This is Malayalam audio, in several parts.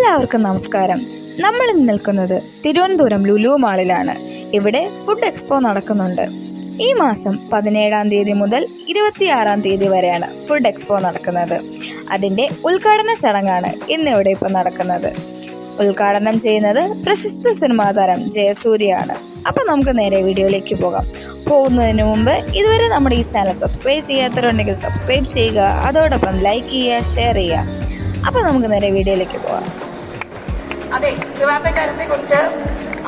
എല്ലാവർക്കും നമസ്കാരം. നമ്മൾ ഇന്ന് നിൽക്കുന്നത് തിരുവനന്തപുരം ലുലു മാളിലാണ്. ഇവിടെ ഫുഡ് എക്സ്പോ നടക്കുന്നുണ്ട്. ഈ മാസം 17-ാം തീയതി മുതൽ 26-ാം തീയതി വരെയാണ് ഫുഡ് എക്സ്പോ നടക്കുന്നത്. അതിൻ്റെ ഉദ്ഘാടന ചടങ്ങാണ് ഇന്നിവിടെ ഇപ്പോൾ നടക്കുന്നത്. ഉദ്ഘാടനം ചെയ്യുന്നത് പ്രശസ്ത സിനിമാ താരം ജയസൂര്യയാണ്. അപ്പം നമുക്ക് നേരെ വീഡിയോയിലേക്ക് പോകാം. പോകുന്നതിന് മുമ്പ് ഇതുവരെ നമ്മുടെ ഈ ചാനൽ സബ്സ്ക്രൈബ് ചെയ്യാത്തവരുണ്ടെങ്കിൽ സബ്സ്ക്രൈബ് ചെയ്യുക, അതോടൊപ്പം ലൈക്ക് ചെയ്യുക, ഷെയർ ചെയ്യുക. അപ്പോൾ നമുക്ക് നേരെ വീഡിയോയിലേക്ക് പോകാം. അതെ, ട്രിവാൻഡ്രക്കാരത്തെ കുറിച്ച്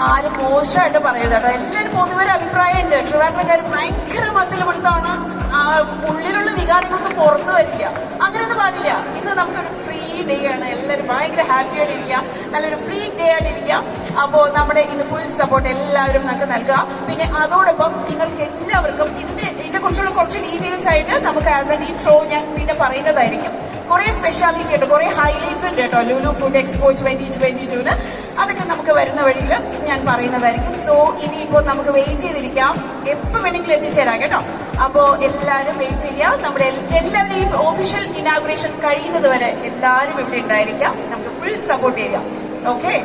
ആരും മോശമായിട്ട് പറയരുത് കേട്ടോ. എല്ലാവരും പൊതുവെ ഒരു അഭിപ്രായമുണ്ട്, ട്രിവാൻഡ്രക്കാർ ഭയങ്കര മസിൽ പിടുത്തമാണ്, ഉള്ളിലുള്ള വികാരങ്ങളൊന്നും പുറത്തു വരില്ല. അങ്ങനെയൊന്നും പാടില്ല. ഇന്ന് നമുക്കൊരു ഫ്രീ ഡേ ആണ്. എല്ലാവരും ഭയങ്കര ഹാപ്പി ആയിട്ട് ഇരിക്കുക, നല്ലൊരു ഫ്രീ ഡേ ആയിട്ട് ഇരിക്കാം. അപ്പോൾ നമ്മുടെ ഇന്ന് ഫുൾ സപ്പോർട്ട് എല്ലാവരും നമുക്ക് നൽകുക. പിന്നെ അതോടൊപ്പം നിങ്ങൾക്ക് എല്ലാവർക്കും ഇതിനെ കുറിച്ചുള്ള കുറച്ച് ഡീറ്റെയിൽസ് ആയിട്ട് നമുക്ക് ആസ് എൻ ഇൻട്രോ ഞാൻ പിന്നെ പറയുന്നതായിരിക്കും. കുറെ സ്പെഷ്യാലിറ്റി ഉണ്ട്, കുറെ ഹൈലൈറ്റ്സ് ഉണ്ട് കേട്ടോ ലുലു ഫുഡ് എക്സ്പോ 2022. അതൊക്കെ നമുക്ക് വരുന്ന വഴിയിൽ ഞാൻ പറയുന്നതായിരിക്കും. സോ ഇനിയിപ്പോൾ നമുക്ക് വെയിറ്റ് ചെയ്തിരിക്കാം, എപ്പോൾ വേണമെങ്കിലും എത്തിച്ചേരാം കേട്ടോ. അപ്പോൾ എല്ലാവരും വെയിറ്റ് ചെയ്യാം. നമ്മുടെ എല്ലാവരെയും ഒഫീഷ്യൽ ഇനാഗുറേഷൻ കഴിയുന്നത് വരെ എല്ലാവരും ഇവിടെ ഉണ്ടായിരിക്കാം. നമുക്ക് ഫുൾ സപ്പോർട്ട് ചെയ്യാം. ഓക്കെ.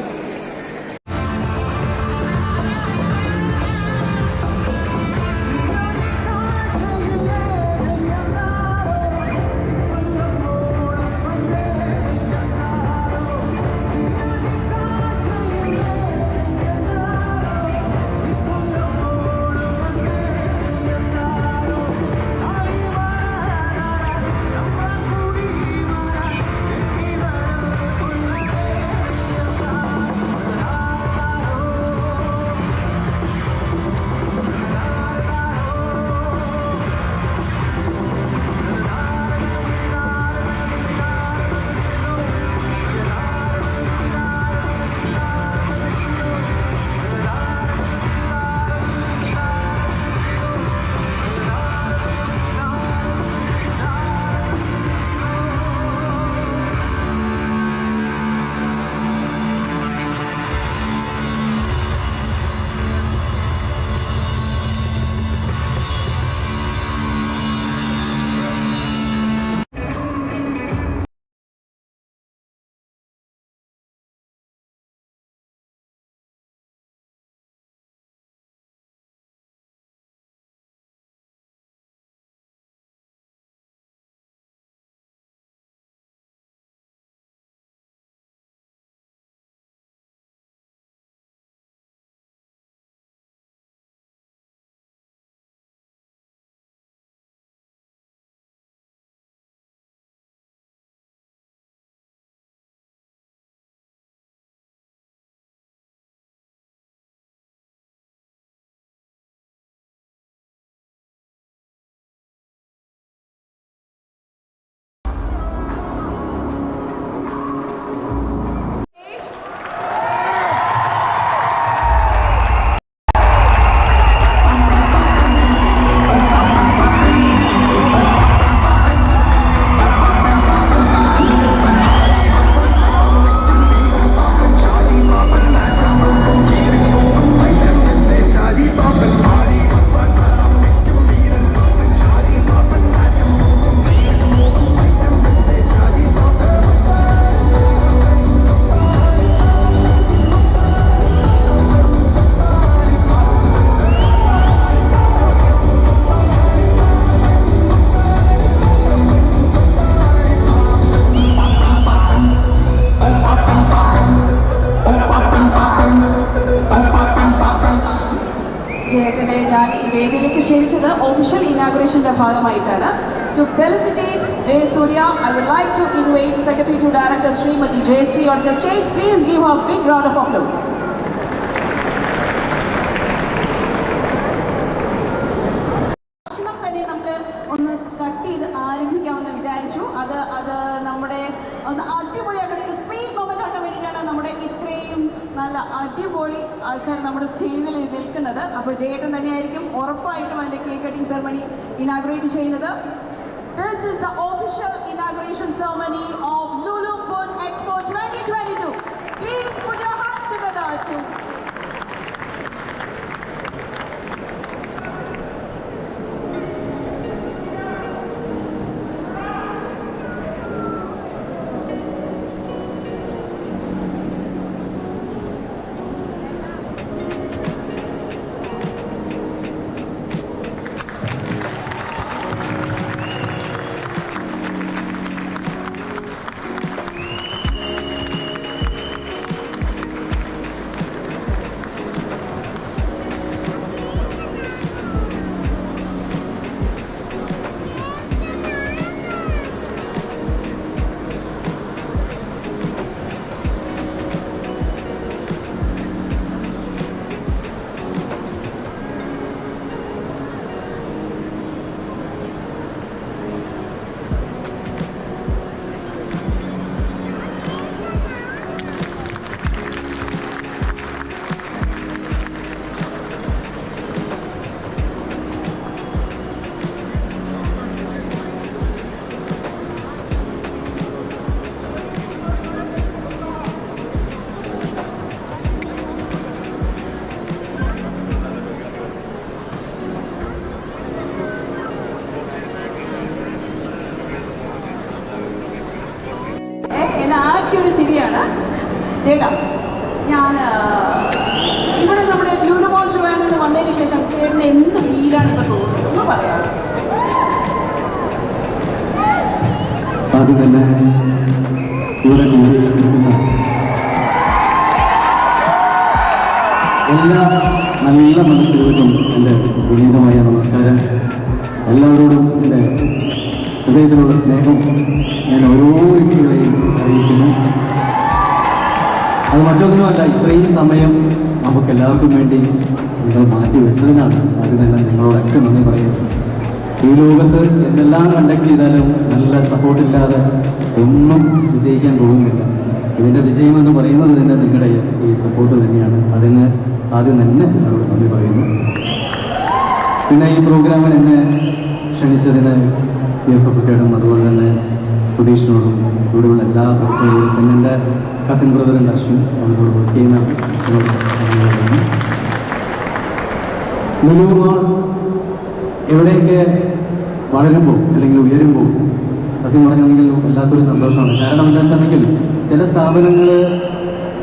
Official inauguration ഭാഗമായിട്ടാണ്. To felicitate Jay Surya, I would like to invite Secretary to Director Srimati Jayashree on the stage. Please give her a big round of applause. തന്നെ നമുക്ക് ഒന്ന് കട്ട് ചെയ്ത് ആരംഭിക്കാമെന്ന് വിചാരിച്ചു. അത് നമ്മുടെ ഒന്ന് അടിപൊളിയാക്കാൻ സ്വീറ്റ് മൊമെന്റ് ആക്കാൻ വേണ്ടിയിട്ടാണ് നമ്മുടെ ഇത്രയും നല്ല അടിപൊളി ആൾക്കാർ നമ്മുടെ സ്റ്റേജിൽ നിൽക്കുന്നത്. അപ്പോൾ ജയേട്ടൻ തന്നെയായിരിക്കും ഉറപ്പായിട്ടും അതിൻ്റെ കേക്ക് കട്ടിംഗ് സെറമണി ഇനാഗുറേറ്റ് ചെയ്യുന്നത്. This is the official inauguration ceremony of Lulu Food Expo 2022. Please put your hands together to ചേട്ടാ ഞാൻ ഇവിടെ നമ്മുടെ ലുലു മോൾ ട്രിവാൻഡ്രത്ത് വന്നതിന് ശേഷം ചേട്ടന് എന്ത് ഫീലാണ് ഇപ്പോൾ തോന്നുന്നത് ഒന്ന് പറയാം. ആദ്യം തന്നെ ഇവിടെ കൂടിയിരിക്കുന്ന എല്ലാ നല്ല മനസ്സുകൾക്കും എൻ്റെ വിനീതമായ നമസ്കാരം. എല്ലാവരോടും എൻ്റെ ഹൃദയത്തിലുള്ള സ്നേഹം ഞാൻ ഓരോ വ്യക്തികളെയും അറിയിക്കുന്നു. അത് മറ്റൊന്നുമല്ല, ഇത്രയും സമയം നമുക്ക് എല്ലാവർക്കും വേണ്ടി നിങ്ങൾ മാറ്റി വെച്ചതിനാണ് ആദ്യം തന്നെ നിങ്ങളോടൊക്കെ നന്ദി പറയുന്നത്. ഈ ലോകത്ത് എന്തെല്ലാം കണ്ടക്ട് ചെയ്താലും നല്ല സപ്പോർട്ടില്ലാതെ ഒന്നും വിജയിക്കാൻ പോകുന്നില്ല. ഇതിൻ്റെ വിജയമെന്ന് പറയുന്നത് തന്നെ നിങ്ങളുടെ ഈ സപ്പോർട്ട് തന്നെയാണ്. അതിന് ആദ്യം തന്നെ നിങ്ങളോട് നന്ദി പറയുന്നു. പിന്നെ ഈ പ്രോഗ്രാമിൽ എന്നെ ക്ഷണിച്ചതിന് യൂസഫിക്കോടും അതുപോലെ തന്നെ സുധീഷിനോടും ഇവിടെയുള്ള എല്ലാ പ്രവർത്തകരോടും പിന്നെ എൻ്റെ കസിൻ ബ്രദറിൻ്റെ അശ്വിൻ അവരോട് വർക്ക് ചെയ്യുന്ന ലുലു മോൾ എവിടെയൊക്കെ വളരുമ്പോൾ അല്ലെങ്കിൽ ഉയരുമ്പോൾ സത്യം പറഞ്ഞാണെങ്കിൽ വല്ലാത്തൊരു സന്തോഷമാണ്. കാരണം എന്താ വെച്ചാണെങ്കിൽ ചില സ്ഥാപനങ്ങൾ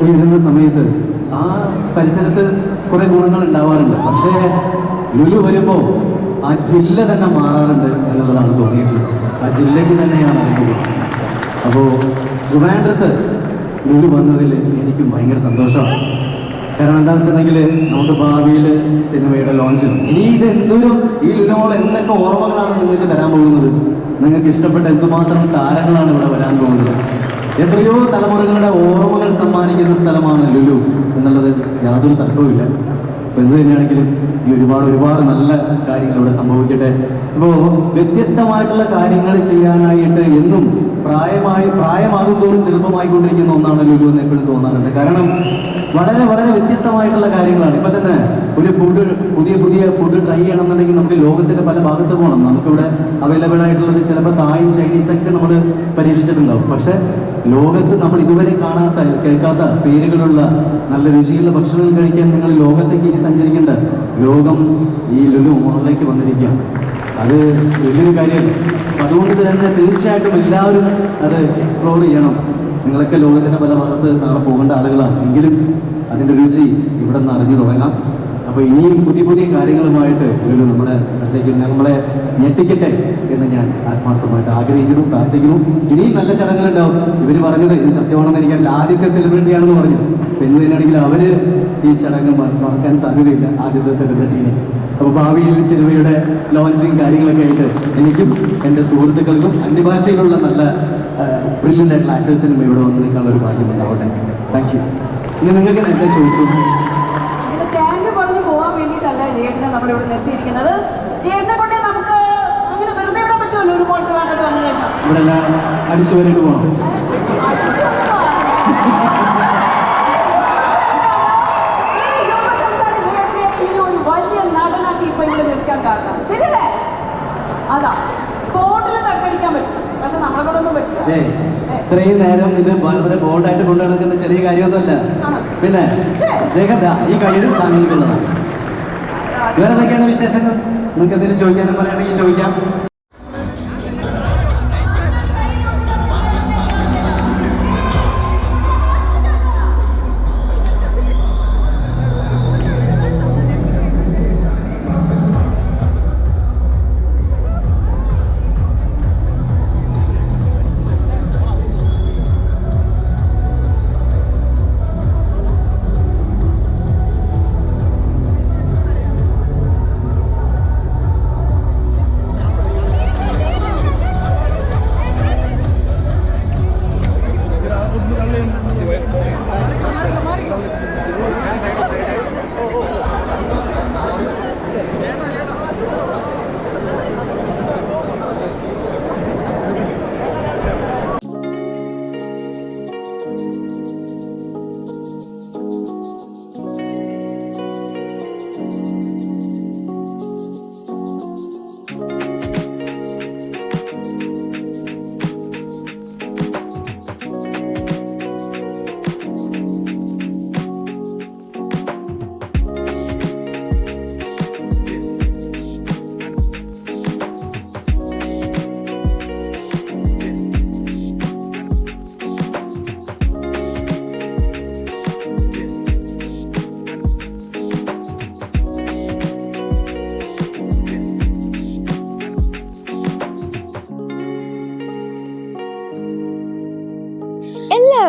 ഉയരുന്ന സമയത്ത് ആ പരിസരത്ത് കുറേ ഗുണങ്ങൾ ഉണ്ടാവാറുണ്ട്. പക്ഷേ ലുലു വരുമ്പോൾ ആ ജില്ല തന്നെ മാറാറുണ്ട് എന്നുള്ളതാണ് തോന്നിയിട്ടുള്ളത്. ആ ജില്ലയ്ക്ക് തന്നെയാണ് അറിയുന്നത്. അപ്പോൾ ട്രിവാൻഡ്രത്ത് ലുലു വന്നതിൽ എനിക്ക് ഭയങ്കര സന്തോഷമാണ്. കാരണം എന്താണെന്ന് വെച്ചിട്ടുണ്ടെങ്കിൽ നമുക്ക് ഭാവിയിൽ സിനിമയുടെ ലോഞ്ചിൽ ഇനി ഇത് എന്തൊരു ഈ ലുലു മോൾ എന്തൊക്കെ ഓർമ്മകളാണ് നിങ്ങൾക്ക് തരാൻ പോകുന്നത്. നിങ്ങൾക്ക് ഇഷ്ടപ്പെട്ട എന്തുമാത്രം താരങ്ങളാണ് ഇവിടെ വരാൻ പോകുന്നത്. എത്രയോ തലമുറകളുടെ ഓർമ്മകൾ സമ്മാനിക്കുന്ന സ്ഥലമാണ് ലുലു എന്നുള്ളത് യാതൊരു തർക്കവുമില്ല. അപ്പോൾ എന്ത് തന്നെയാണെങ്കിലും ഈ ഒരുപാട് നല്ല കാര്യങ്ങൾ ഇവിടെ സംഭവിക്കട്ടെ. ഇപ്പോൾ വ്യത്യസ്തമായിട്ടുള്ള കാര്യങ്ങൾ ചെയ്യാനായിട്ട് എന്നും പ്രായമാകും തോറും ചെറുപ്പമായിക്കൊണ്ടിരിക്കുന്ന ഒന്നാണ് ലുലു എന്ന് എപ്പോഴും തോന്നാറുണ്ട്. കാരണം വളരെ വ്യത്യസ്തമായിട്ടുള്ള കാര്യങ്ങളാണ്. ഇപ്പം തന്നെ ഒരു പുതിയ ഫുഡ് ട്രൈ ചെയ്യണമെന്നുണ്ടെങ്കിൽ നമുക്ക് ലോകത്തിൻ്റെ പല ഭാഗത്ത് പോകണം. നമുക്കിവിടെ അവൈലബിൾ ആയിട്ടുള്ളത് ചിലപ്പോൾ തായും ചൈനീസൊക്കെ നമ്മൾ പരീക്ഷിച്ചിട്ടുണ്ടാവും. പക്ഷേ ലോകത്ത് നമ്മൾ ഇതുവരെ കേൾക്കാത്ത പേരുകളുള്ള നല്ല രുചിയുള്ള ഭക്ഷണങ്ങൾ കഴിക്കാൻ നിങ്ങൾ ലോകത്തേക്ക് ഇനി സഞ്ചരിക്കേണ്ട. ലോകം ഈ ലുലു മോളിലേക്ക് വന്നിരിക്കുകയാണ്. അത് വലിയൊരു കാര്യമല്ല. അതുകൊണ്ട് തന്നെ തീർച്ചയായിട്ടും എല്ലാവരും അത് എക്സ്പ്ലോർ ചെയ്യണം. നിങ്ങളൊക്കെ ലോകത്തിൻ്റെ പല ഭാഗത്ത് നാളെ പോകേണ്ട ആളുകളാണ്. എങ്കിലും അതിൻ്റെ രുചി ഇവിടെ നിന്ന് അറിഞ്ഞു തുടങ്ങാം. അപ്പോൾ ഇനിയും പുതിയ കാര്യങ്ങളുമായിട്ട് ലുലു നമ്മുടെ അടുത്തേക്ക് നമ്മളെ ഞെട്ടിക്കട്ടെ എന്ന് ഞാൻ ആത്മാർത്ഥമായിട്ട് ആഗ്രഹിക്കുന്നു, പ്രാർത്ഥിക്കുന്നു. ഇനിയും നല്ല ചടങ്ങുകളുണ്ടാവും. ഇവർ പറഞ്ഞത് ഇത് സത്യമാണെന്ന് എനിക്കറിയില്ല. ആദ്യത്തെ സെലിബ്രിറ്റിയാണെന്ന് പറഞ്ഞു. അപ്പോൾ എന്ത് തന്നെയാണെങ്കിൽ അവർ ഈ ചടങ്ങ് മറക്കാൻ സാധ്യതയില്ല, ആദ്യത്തെ സെലിബ്രിറ്റീനെ. അപ്പോൾ ഭാവിയിൽ സിനിമയുടെ ലോഞ്ചിങ് കാര്യങ്ങളൊക്കെ ആയിട്ട് എനിക്കും എൻ്റെ സുഹൃത്തുക്കൾക്കും അന്യഭാഷയിലുള്ള നല്ല ബ്രില്യൻ്റ് ആയിട്ടുള്ള ആക്ടേഴ്സിനും ഇവിടെ വന്ന് നിൽക്കാനുള്ള ഒരു ഭാഗ്യം ഉണ്ടാവട്ടെ. Thank you. ഇനി നിങ്ങൾക്ക് നേരത്തെ ചോദിച്ചു താങ്ക് പറഞ്ഞു പോകാൻ വേണ്ടിയിട്ടല്ല ചേട്ടനെ നമ്മളിവിടെ നിർത്തിയിരിക്കുന്നത്. ചേട്ടനെ കൊണ്ടേ നമുക്ക് അങ്ങനെ വെറുതെ വിടാൻ പറ്റുമല്ലോ ഒരു മോൾ ട്രിവാൻഡ്രത്ത് വന്ന ശേഷം. ഇവിടെ എല്ലാം അടിച്ചു വരിട്ട് പോകണം. ഒരു വലിയ നടനാക്കി ഇപ്പൊ ഇവിടെ നിൽക്കാൻ കാരണം ശരിയല്ലേ? അതാ സ്പോട്ടിൽ തക്കടിക്കാൻ പറ്റും. പക്ഷെ നമ്മളെ കൂടെ ഒന്നും പറ്റില്ല. ഇത്രയും നേരം ഇത് വളരെ ബോൾഡായിട്ട് കൊണ്ടു നടക്കുന്ന ചെറിയ കാര്യമൊന്നുമല്ല. പിന്നെ ഈ കഴിവ് താങ്കൾക്കുള്ളതാണ്. വേറെ എന്തൊക്കെയാണ് വിശേഷങ്ങൾ? നിങ്ങൾക്ക് എന്തെങ്കിലും ചോദിക്കാനും പറയുകയാണെങ്കിൽ ചോദിക്കാം.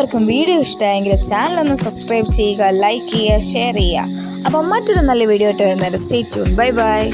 എല്ലാവർക്കും വീഡിയോ ഇഷ്ടമായെങ്കിൽ ചാനൽ ഒന്ന് സബ്സ്ക്രൈബ് ചെയ്യുക, ലൈക്ക് ചെയ്യുക, ഷെയർ ചെയ്യുക. അപ്പം മറ്റൊരു നല്ല വീഡിയോ ആയിട്ട് വരുന്നവരെ സ്റ്റേ ട്യൂൺ. Bye bye.